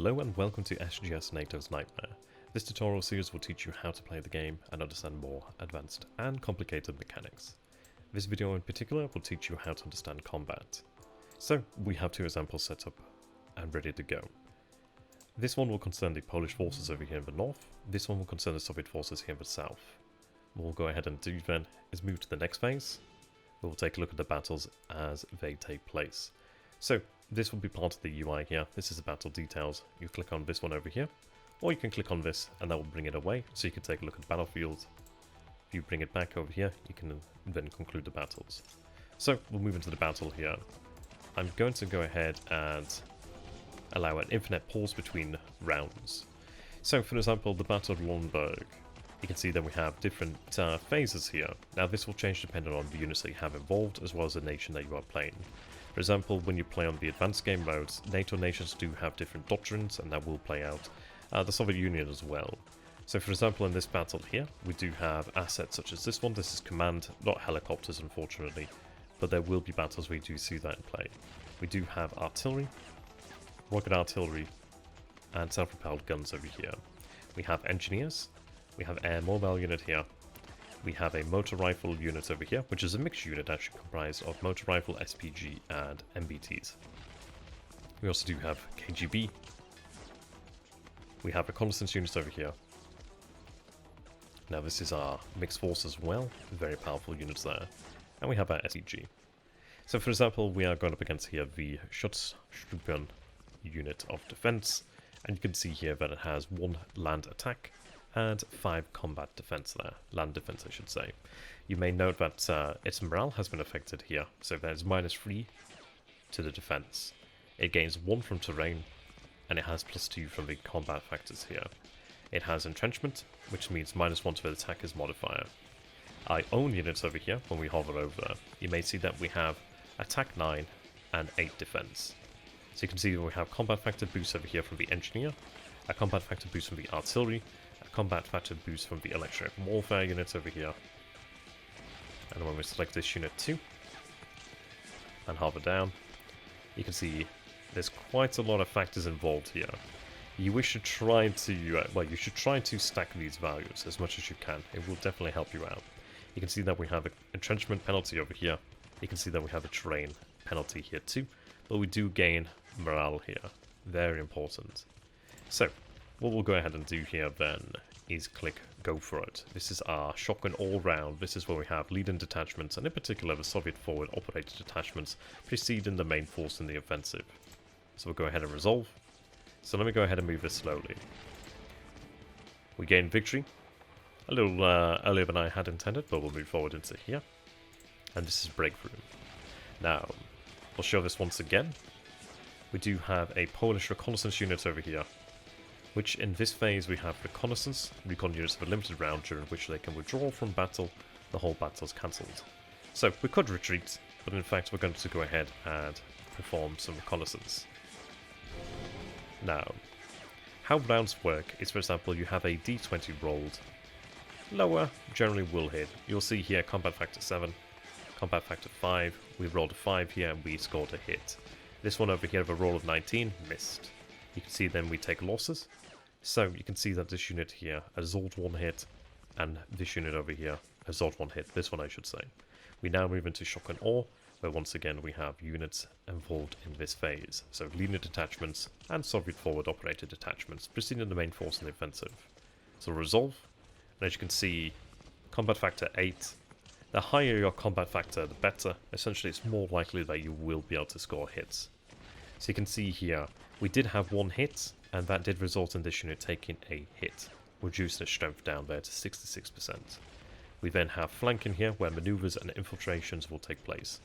Hello and welcome to SGS NATO's Nightmare. This tutorial series will teach you how to play the game and understand more advanced and complicated mechanics. This video in particular will teach you how to understand combat. So we have two examples set up and ready to go. This one will concern the Polish forces over here in the north, this one will concern the Soviet forces here in the south. What we'll go ahead and do then is move to the next phase. We'll take a look at the battles as they take place. So this will be part of the UI here. This is the battle details. You click on this one over here, or you can click on this and that will bring it away so you can take a look at the battlefield. If you bring it back over here, you can then conclude the battles. So we'll move into the battle here. I'm going to go ahead and allow an infinite pause between rounds. So for example, the Battle of Lornburg, you can see that we have different phases here. Now this will change depending on the units that you have involved as well as the nation that you are playing. For example, when you play on the advanced game modes, NATO nations do have different doctrines and that will play out. The Soviet Union as well. So for example, in this battle here, we do have assets such as this one. This is command, not helicopters unfortunately, but there will be battles where you do see that in play. We do have artillery, rocket artillery, and self-propelled guns over here. We have engineers, we have air mobile unit here, we have a motor rifle unit over here, which is a mixed unit actually comprised of motor rifle, SPG, and MBTs. We also do have KGB. We have reconnaissance units over here. Now this is our mixed force as well, very powerful units there. And we have our SEG. So for example, we are going up against here the Schutztruppen unit of defense, and you can see here that it has 1 land attack and 5 combat defense there, land defense I should say. You may note that its morale has been affected here, so there's -3 to the defense. It gains 1 from terrain, and it has +2 from the combat factors here. It has entrenchment, which means -1 to the attacker's modifier. Our own units over here, when we hover over, you may see that we have attack 9 and 8 defense. So you can see that we have combat factor boost over here from the engineer, a combat factor boost from the artillery, a combat factor boost from the electronic warfare units over here. And when we select this unit 2 and hover down, you can see there's quite a lot of factors involved here. You should try to stack these values as much as you can. It will definitely help you out. You can see that we have an entrenchment penalty over here. You can see that we have a terrain penalty here too, but we do gain morale here. Very important. So what we'll go ahead and do here then is click go for it. This is our shotgun all round. This is where we have leading detachments, and in particular the Soviet forward operated detachments preceding the main force in the offensive. So we'll go ahead and resolve. So let me go ahead and move this slowly. We gain victory a little earlier than I had intended, but we'll move forward into here. And this is breakthrough. Now, we'll show this once again. We do have a Polish reconnaissance unit over here, which in this phase we have reconnaissance. Recon units have a limited round during which they can withdraw from battle. The whole battle is cancelled. So we could retreat, but in fact we're going to go ahead and perform some reconnaissance. Now, how rounds work is, for example, you have a D20 rolled. Lower generally will hit. You'll see here combat factor 7, combat factor 5. We rolled a 5 here and we scored a hit. This one over here of a roll of 19 missed. You can see then we take losses. So you can see that this unit here absorbed 1 hit, and this unit over here absorbed 1 hit. This one I should say. We now move into shock and awe, where once again we have units involved in this phase. So leading detachments and Soviet forward operated detachments preceding the main force in the offensive. So resolve, and as you can see, combat factor 8. The higher your combat factor, the better. Essentially it's more likely that you will be able to score hits. So you can see here, we did have 1 hit, and that did result in this unit taking a hit, reducing its strength down there to 66%. We then have flanking here, where maneuvers and infiltrations will take place.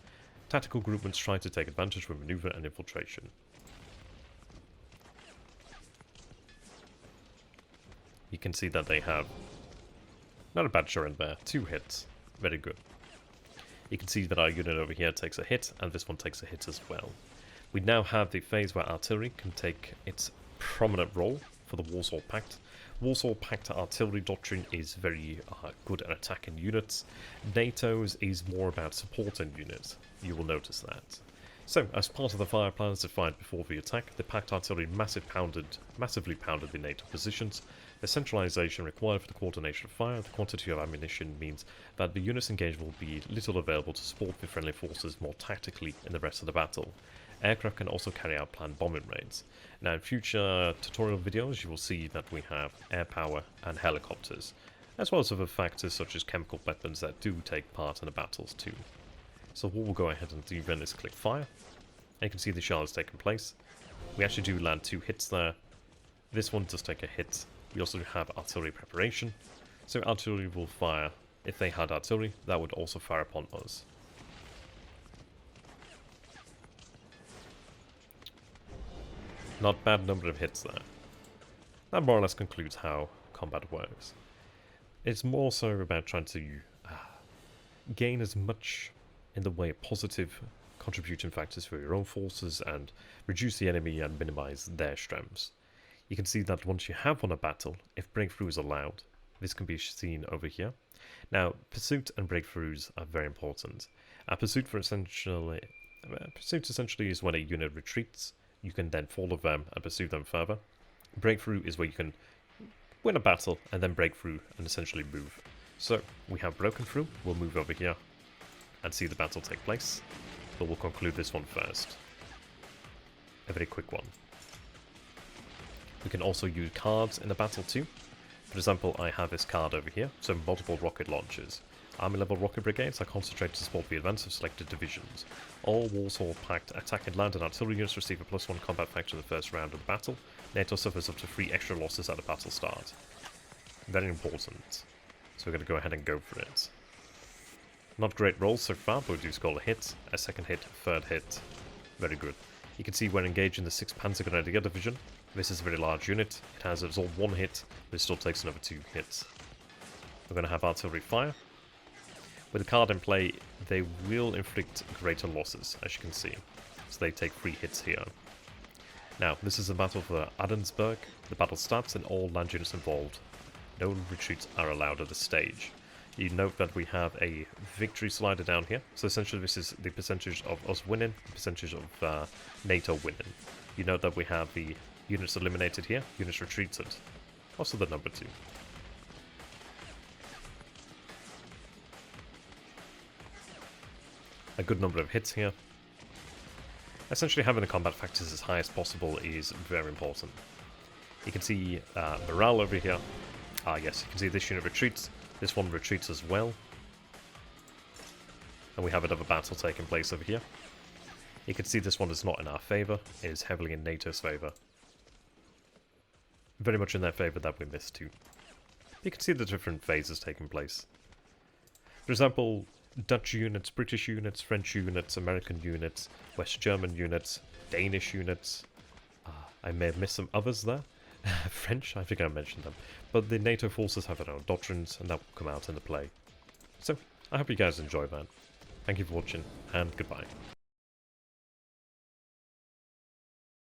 Tactical groupments try to take advantage with maneuver and infiltration. You can see that they have not a bad showing there, 2 hits, very good. You can see that our unit over here takes a hit, and this one takes a hit as well. We now have the phase where artillery can take its prominent role for the Warsaw Pact. Warsaw Pact artillery doctrine is very good at attacking units. NATO's is more about supporting units. You will notice that. So, as part of the fire plans defined before the attack, the packed artillery massively pounded the NATO positions. The centralization required for the coordination of fire and the quantity of ammunition means that the units engaged will be little available to support the friendly forces more tactically in the rest of the battle. Aircraft can also carry out planned bombing raids. Now, in future tutorial videos, you will see that we have air power and helicopters, as well as other factors such as chemical weapons that do take part in the battles too. So what we'll go ahead and do then is click fire. And you can see the shell has taken place. We actually do land 2 hits there. This one does take a hit. We also have artillery preparation. So artillery will fire. If they had artillery, that would also fire upon us. Not bad number of hits there. That more or less concludes how combat works. It's more so about trying to gain as much in the way of positive contributing factors for your own forces and reduce the enemy and minimize their strengths. You can see that once you have won a battle, if breakthrough is allowed, this can be seen over here. Now, pursuit and breakthroughs are very important. Pursuit essentially is when a unit retreats. You can then follow them and pursue them further. Breakthrough is where you can win a battle and then break through and essentially move. So, we have broken through. We'll move over here and see the battle take place, but we'll conclude this one first. A very quick one. We can also use cards in the battle too. For example, I have this card over here, so multiple rocket launchers. Army level rocket brigades are concentrated to support the advance of selected divisions. All Warsaw packed attack and land and artillery units receive a +1 combat factor in the first round of the battle. NATO suffers up to 3 extra losses at the battle start. Very important. So we're going to go ahead and go for it. Not great rolls so far, but we do score a hit, a second hit, third hit. Very good. You can see we're engaged in the 6th Panzergrenadier Division. This is a very large unit. It has absorbed 1 hit, but it still takes another 2 hits. We're going to have artillery fire. With the card in play, they will inflict greater losses, as you can see. So they take 3 hits here. Now, this is a battle for Adensberg. The battle starts and all land units involved. No retreats are allowed at this stage. You note that we have a victory slider down here. So essentially this is the percentage of us winning, the percentage of NATO winning. You note that we have the units eliminated here, units retreated. Also the number 2. A good number of hits here. Essentially having the combat factors as high as possible is very important. You can see morale over here. Yes, you can see this unit retreats. This one retreats as well. And we have another battle taking place over here. You can see this one is not in our favour. It is heavily in NATO's favour. Very much in their favour that we missed too. You can see the different phases taking place. For example, Dutch units, British units, French units, American units, West German units, Danish units. I may have missed some others there. French, I think I mentioned them. But the NATO forces have their own doctrines, and that will come out into play. So, I hope you guys enjoy that. Thank you for watching, and goodbye.